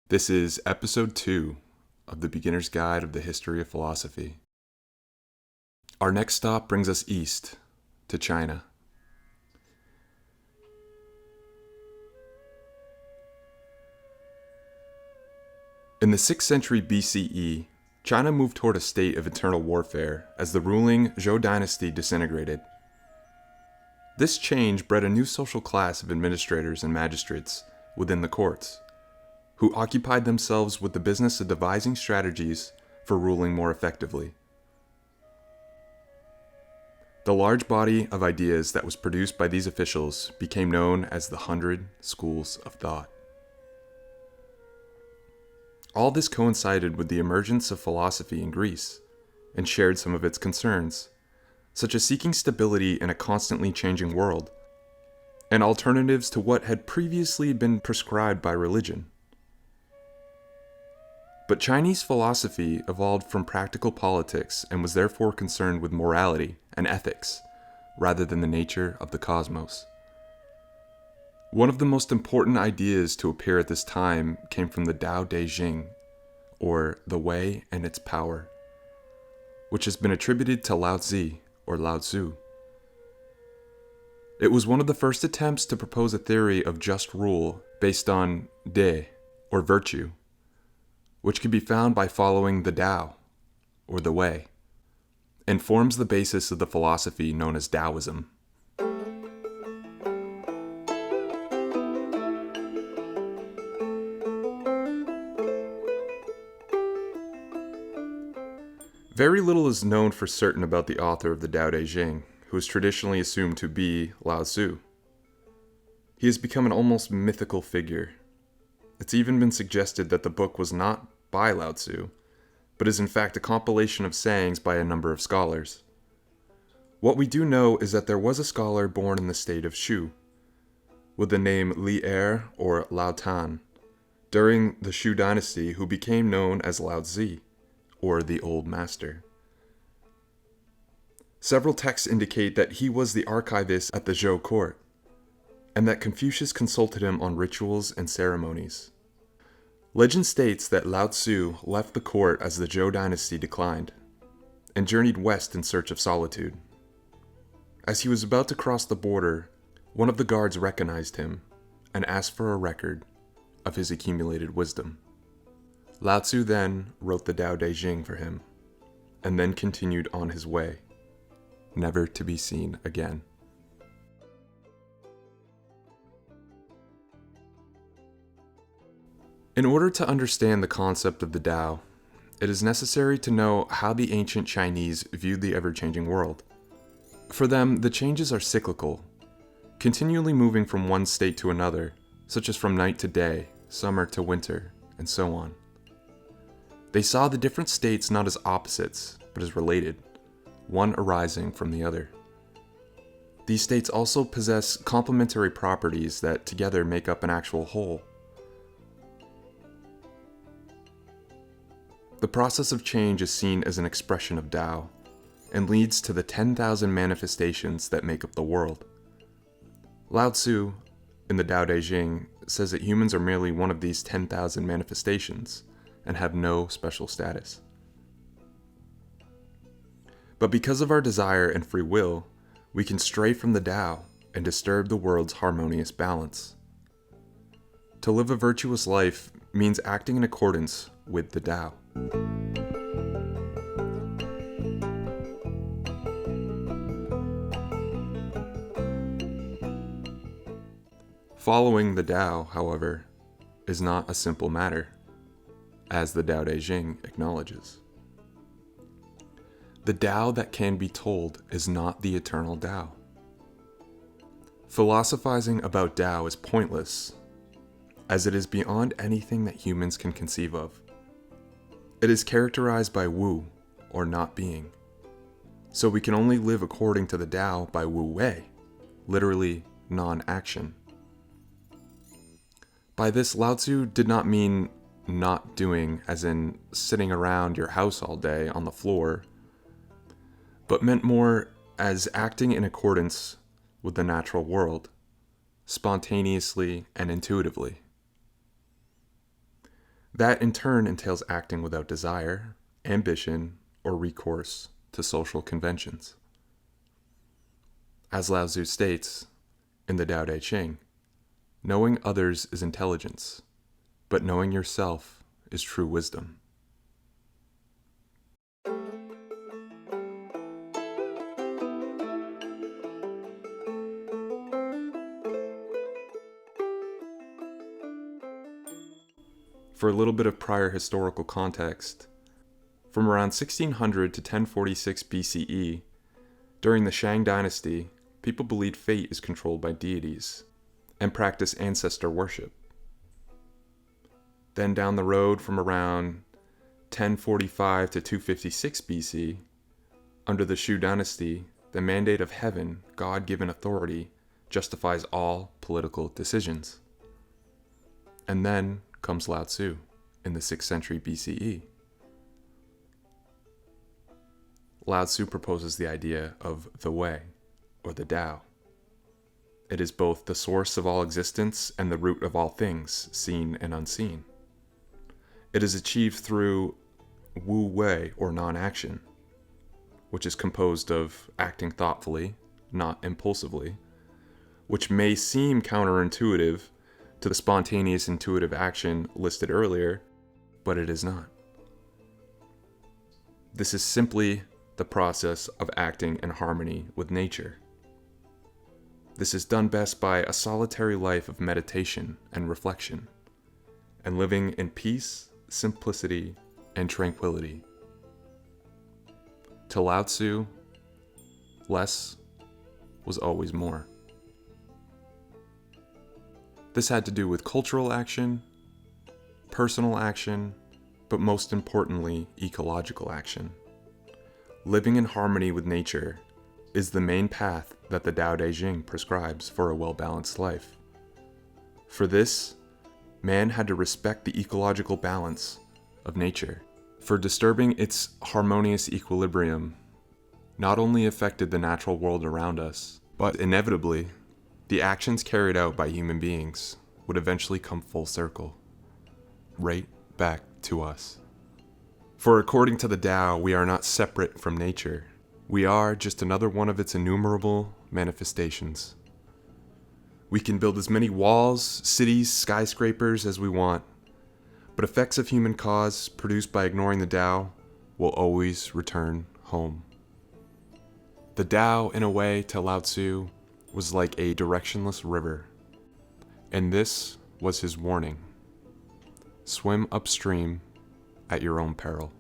This is episode 2 of the Beginner's Guide of the History of Philosophy. Our next stop brings us east to China. In the 6th century BCE, China moved toward a state of internal warfare as the ruling Zhou dynasty disintegrated. This change bred a new social class of administrators and magistrates within the courts, who occupied themselves with the business of devising strategies for ruling more effectively. The large body of ideas that was produced by these officials became known as the 100 Schools of Thought. All this coincided with the emergence of philosophy in Greece and shared some of its concerns, such as seeking stability in a constantly changing world and alternatives to what had previously been prescribed by religion. But Chinese philosophy evolved from practical politics and was therefore concerned with morality and ethics, rather than the nature of the cosmos. One of the most important ideas to appear at this time came from the Dao de Jing, or the way and its power, which has been attributed to Lao Tzu, or Lao Tzu. It was one of the first attempts to propose a theory of just rule based on de, or virtue, which can be found by following the Tao, or the way, and forms the basis of the philosophy known as Taoism. Very little is known for certain about the author of the Dao de Jing, who is traditionally assumed to be Lao Tzu. He has become an almost mythical figure. It's even been suggested that the book was not by Lao Tzu, but is in fact a compilation of sayings by a number of scholars. What we do know is that there was a scholar born in the state of Shu, with the name Li Er or Lao Tan, during the Shu dynasty, who became known as Lao Tzu, or the Old Master. Several texts indicate that he was the archivist at the Zhou court, and that Confucius consulted him on rituals and ceremonies. Legend states that Lao Tzu left the court as the Zhou dynasty declined, and journeyed west in search of solitude. As he was about to cross the border, one of the guards recognized him and asked for a record of his accumulated wisdom. Lao Tzu then wrote the Dao de Jing for him, and then continued on his way, never to be seen again. In order to understand the concept of the Tao, it is necessary to know how the ancient Chinese viewed the ever-changing world. For them, the changes are cyclical, continually moving from one state to another, such as from night to day, summer to winter, and so on. They saw the different states not as opposites, but as related, one arising from the other. These states also possess complementary properties that together make up an actual whole. The process of change is seen as an expression of Tao, and leads to the 10,000 manifestations that make up the world. Lao Tzu, in the Dao de Jing, says that humans are merely one of these 10,000 manifestations, and have no special status. But because of our desire and free will, we can stray from the Tao and disturb the world's harmonious balance. To live a virtuous life means acting in accordance with the Tao. Following the Tao, however, is not a simple matter, as the Dao de Jing acknowledges. The Tao that can be told is not the eternal Tao. Philosophizing about Tao is pointless, as it is beyond anything that humans can conceive of. It is characterized by Wu, or not being. So we can only live according to the Tao by Wu Wei, literally non-action. By this, Lao Tzu did not mean not doing, as in sitting around your house all day on the floor, but meant more as acting in accordance with the natural world, spontaneously and intuitively. That in turn entails acting without desire, ambition, or recourse to social conventions. As Lao Tzu states in the Dao de Jing, knowing others is intelligence, but knowing yourself is true wisdom. For a little bit of prior historical context, from around 1600 to 1046 BCE, during the Shang dynasty, people believed fate is controlled by deities and practice ancestor worship. Then down the road from around 1045 to 256 BC, under the Shu dynasty, the mandate of heaven, God-given authority, justifies all political decisions. And then comes Lao Tzu in the 6th century BCE. Lao Tzu proposes the idea of the way, or the Tao. It is both the source of all existence and the root of all things, seen and unseen. It is achieved through Wu Wei, or non-action, which is composed of acting thoughtfully, not impulsively, which may seem counterintuitive to the spontaneous intuitive action listed earlier, but it is not. This is simply the process of acting in harmony with nature. This is done best by a solitary life of meditation and reflection, and living in peace, simplicity, and tranquility. To Lao Tzu, less was always more. This had to do with cultural action, personal action, but most importantly, ecological action. Living in harmony with nature is the main path that the Dao de Jing prescribes for a well-balanced life. For this, man had to respect the ecological balance of nature, for disturbing its harmonious equilibrium not only affected the natural world around us, but inevitably, the actions carried out by human beings would eventually come full circle, right back to us. For according to the Tao, we are not separate from nature. We are just another one of its innumerable manifestations. We can build as many walls, cities, skyscrapers as we want, but effects of human cause produced by ignoring the Tao will always return home. The Tao, in a way, to Lao Tzu, was like a directionless river, and this was his warning: swim upstream at your own peril.